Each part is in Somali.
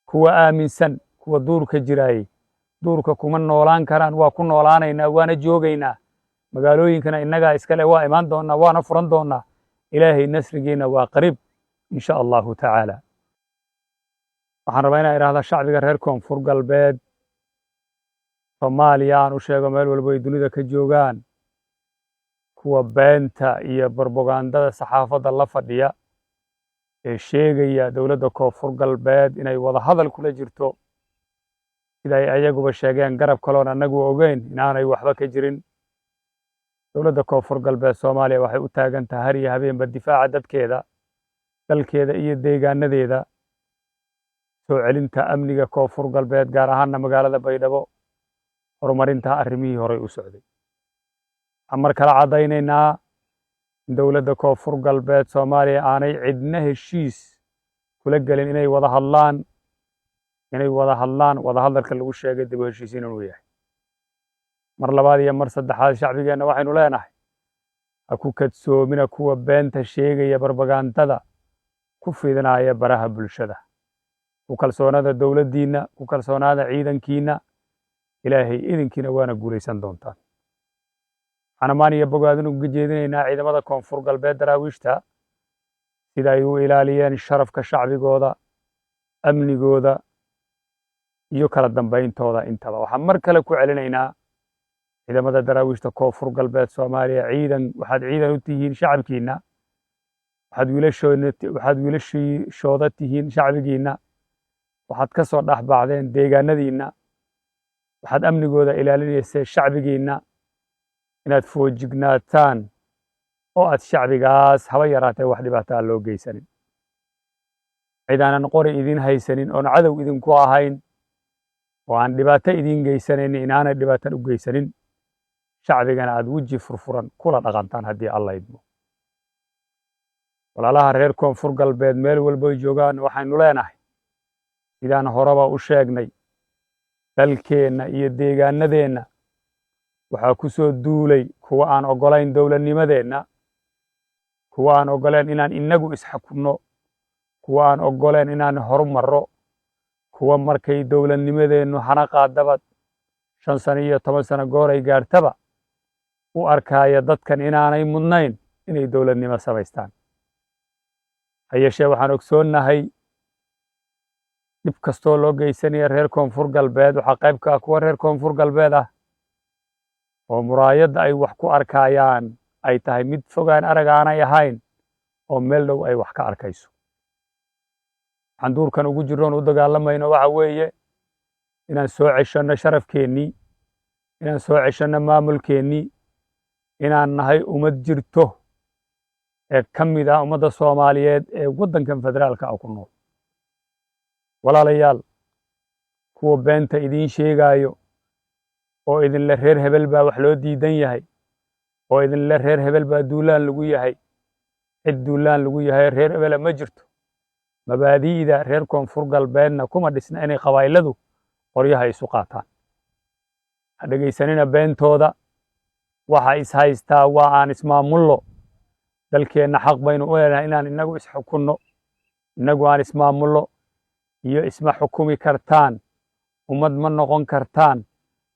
kuwa aaminsan kuwa duurka jiraayey duurka kuma noolaan karaan waa ku noolaanaynaa waana joogaynaa magaalooyinkana innagaa iskale waa imaan doonnaa waana furan doonnaa ilaahay nasrigiina waa qariib in sha allahu tacaala waxaan rabaa inaan idhaahda shacbiga reer koonfur galbeed soomaaliya aan u sheego meel walbo ay dunida ka joogaan kuwa beenta iyo barbogandada saxaafadda la fadhiya ee sheegaya dowladda koonfur galbeed inay wada hadal kula jirto sida ay ayaguba sheegeen garab kaloon annagu ogeyn inaanay waxba ka jirin dowladda koonfur galbeed soomaaliya waxay u taagan tahay har iyo habeenba difaaca dadkeeda dalkeeda iyo deegaanadeeda soo celinta amniga koonfur galbeed gaar ahaanna magaalada baydhabo horumarinta arrimihii horey u socday waxaan mar kale caddaynaynaa in dowladda koonfur galbeed soomaaliya aanay cidna heshiis kula gelin inay wada hadlaan wada hadalka lagu sheegay dib u heshiisiin inuu yahay mar labaad iyo mar saddexaad shacbigeenna waxaynu leenahay ha ku kadsoomina kuwa beenta sheegaya barbagandada ku fidinaya baraha bulshada ku kalsoonada dowladdiinna ku kalsoonaada ciidankiinna ilaahay idinkiina waana guulaysan doontaan waxaan ammaan iyo bogaadin uga jeedinaynaa ciidamada koonfur galbeed daraawiishta sida ay u ilaaliyeen sharafka shacbigooda amnigooda iyo kala dambayntooda intaba waxaan mar kale ku celinaynaa ciidamada daraawiishta koonfur galbeed soomaaliya waxaad ciidan u tihiin shacabkiinna waxaad wiilashooda tihiin shacbigiinna waxaad ka soo dhexbaxdeen deegaanadiinna waxaad amnigooda ilaalinayseen shacbigiinna inaad foojignaataan oo aad shacbigaas haba yaraatee wax dhibaato aan loo geysanin cid aanan qori idin haysanin oon cadow idinku ahayn oo aan dhibaato idin geysanaynin inaanay dhibaato u geysanin shacbigana aad weji furfuran kula dhaqantaan haddii alla idmo walaalaha reer koonfur galbeed meel walbo ay joogaan waxaynu leenahay sidaan horeba u sheegnay dalkeenna iyo deegaanadeenna waxaa ku soo duulay kuwa aan oggolayn dowladnimadeenna kuwa aan oggoleen inaan innagu isxakunno kuwa aan oggoleen inaan horumarro kuwa markay dowladnimadeennu hana qaadaba 5 sano iyo 10 sano goor ay gaartaba u arkaya dadkan inaanay mudnayn inay dowladnimo samaystaan ha yeeshee waxaan ogsoonnahay dhib kastoo loo geysanaya reer koonfur galbeed waxaa qayb ka ah kuwa reer koonfur galbeed ah oo muraayadda ay wax ku arkayaan ay tahay mid fogaan arag aanay ahayn oo meel dhow ay wax ka arkayso waxaan duurkan ugu jirroon u dagaalamayno waxa weeye inaan soo ceshanno sharafkeennii inaan soo ceshanno maamulkeennii inaan nahay ummad jirto ee ka mid ah ummadda soomaaliyeed ee waddankan federaalka ah ku nool walaalayaal kuwa beenta idiin sheegaayo oo idinle reer hebel baa wax loo diidan yahay oo idinle reer hebel baa duulaan lagu yahay cid duulaan lagu yahay reer hebela ma jirto mabaadi'da reer koonfur galbeedna kuma dhisna inay qabaa'iladu qoryaha isu qaataan ha dhegaysanina beentooda waxa is haystaa waa aan ismaamullo dalkeenna xaq baynu u leenahay inaan innagu isxukunno innagu aan ismaamullo iyo isma xukumi kartaan ummad ma noqon kartaan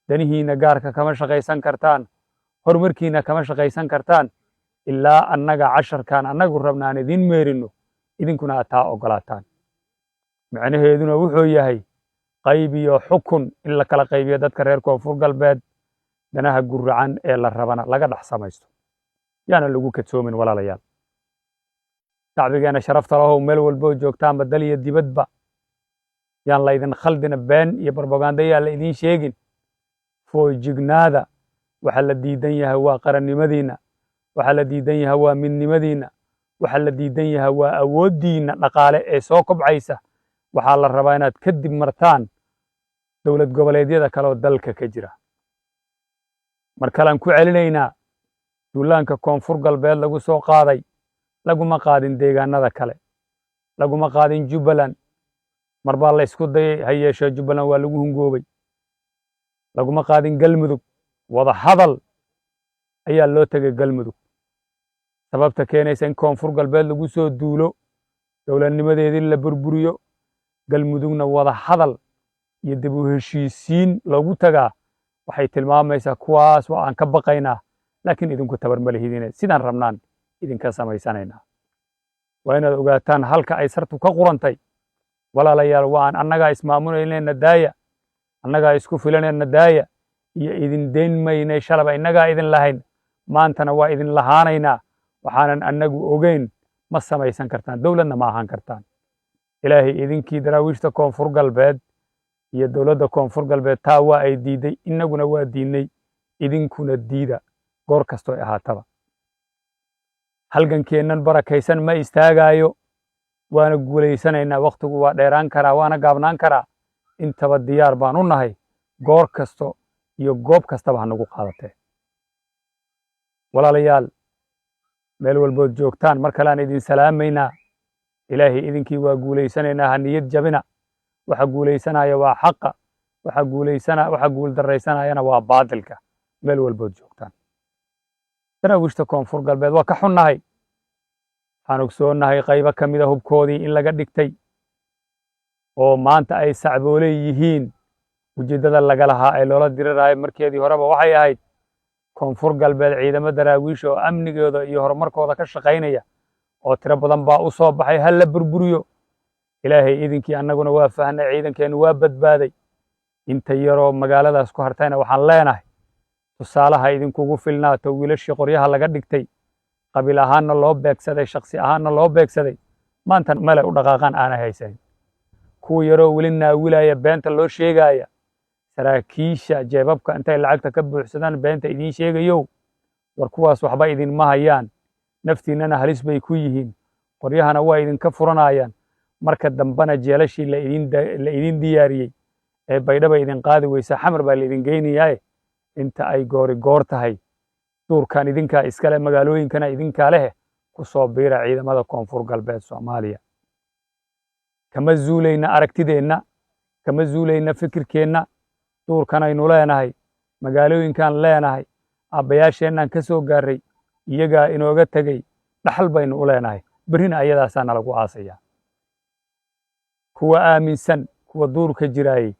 danihiinna gaarka kama shaqaysan kartaan horumarkiinna kama shaqaysan kartaan ilaa annaga casharkaan annagu rabna aan idin meerinno idinkuna aad taa oggolaataan macnaheeduna wuxuu yahay qayb iyo xukun in la kala qaybiyo dadka reer koonfur galbeed danaha guracan ee la rabana laga dhex samaysto yaana lagu kadsoomin walaalayaal shacbigeenna sharafta lahow meel walboo joogtaanba dal iyo dibadba yaan laydin khaldina been iyo barbaganda yaan la idiin sheegin foojignaada waxa la diidan yahay waa qarannimadiinna waxa la diidan yahay waa midnimadiinna waxa la diidan yahay waa awooddiinna dhaqaale ee soo kobcaysa waxaa la rabaa inaad kadib martaan dowlad goboleedyada kale oo dalka ka jira mar kalean ku celinaynaa duulaanka koonfur galbeed lagu soo qaaday laguma qaadin deegaanada kale laguma qaadin jubbaland mar baa la isku dayay ha yeeshee jubbaland waa lagu hungoobay laguma qaadin galmudug wada hadal ayaa loo tegay galmudug sababta keenaysa in koonfur galbeed lagu soo duulo dowladnimadeedii la burburiyo galmudugna wada hadal iyo dib u heshiisiin loogu tagaa waxay tilmaamaysaa kuwaas waa aan ka baqaynaa laakiin idinku tabar ma lihidine sidaan rabnaan idinka samaysanaynaa waa inaad ogaataan halka ay sartu ka qurantay walaalayaal waan annagaa ismaamunaynayna daaya annagaa isku filanayna daaya iyo idin deyn maynay shalaba innagaa idin lahayn maantana waa idin lahaanaynaa waxaanan annagu ogeyn ma samaysan kartaan dowladna ma ahaan kartaan ilaahay idinkii daraawiishta koonfur galbeed iyo dowladda koonfur galbeed taa waa ay diiday innaguna waa diidnay idinkuna diida goor kastoo ay ahaataba halgankeennan barakaysan ma istaagaayo waana guulaysanaynaa wakhtigu waa dheeraan karaa waana gaabnaan karaa intaba diyaar baan u nahay goor kasto iyo goob kastaba ha nagu qaadatee walaalayaal meel walbood joogtaan mar kaleaan idin salaamaynaa ilaahay idinkii waa guulaysanaynaa ha niyad jabina waxa guulaysanaya waa xaqa waxa guuldarraysanayana waa baadilka meel walbood joogtaan daraawiishta koonfur galbeed waa ka xunnahay waxaan ogsoonnahay qaybo ka mida hubkoodii in laga dhigtay oo maanta ay sacbooley yihiin ujeeddada laga lahaa ee loola diriraayo markeedii horeba waxay ahayd koonfur galbeed ciidamo daraawiish oo amnigooda iyo horumarkooda ka shaqaynaya oo tiro badan baa u soo baxay ha la burburiyo ilaahay idinkii annaguna waa fahnay ciidankeennu waa badbaaday inta yaroo magaaladaas ku hartayna waxaan leenahay tusaalaha idinkugu filnaato wiilashii qoryaha laga dhigtay qabiil ahaanna loo beegsaday shakhsi ahaanna loo beegsaday maanta male u dhaqaaqaan aanay haysanin kuwa yaroo weli naawilaya beenta loo sheegaya saraakiisha jeebabka intay lacagta ka buuxsadaan beenta idiin sheegayow war kuwaas waxba idinma hayaan naftiinnana halis bay ku yihiin qoryahana waa idinka furanayaan marka dambena jeelashii la idin diyaariyey ee baydhaba idin qaadi weysa xamar baa la idin geynayaaye inta ay goori goor tahay duurkan idinkaa iskale magaalooyinkana idinkaa leh ku soo biira ciidamada koonfur galbeed Soomaaliya kama zuulayna aragtideenna kama zuulayna fikirkeenna duurkanaynu leenahay magaalooyinkan leenahay aabbayaasheennan ka soo gaaray iyagaa inooga tegey dhaxal baynu u leenahay berrina ayadaasaa nalagu aasaya kuwa aaminsan kuwa duurka jiraayey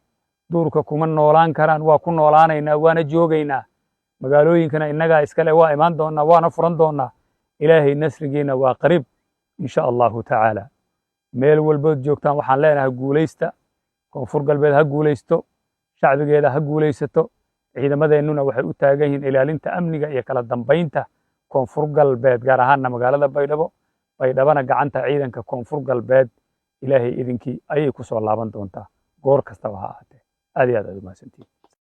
duurka kuma noolaan karaan waa ku noolaanaynaa waana joogaynaa magaalooyinkana innagaa iskale waa imaan doonnaa waana furan doonnaa ilaahay nasrigiina waa qariib insha allahu tacaala meel walbood joogtaan waxaan leenahay guulaysta koonfur galbeed ha guulaysto shacbigeeda ha guulaysato ciidamadeennuna waxay u taagan yihiin ilaalinta amniga iyo kala dambaynta koonfur galbeed gaar ahaanna magaalada baydhabana gacanta ciidanka koonfur galbeed ilaahay idinkii ayay ku soo laaban doontaa goor kastaba ha ahaatee aad iyo aad u mahadsantihiin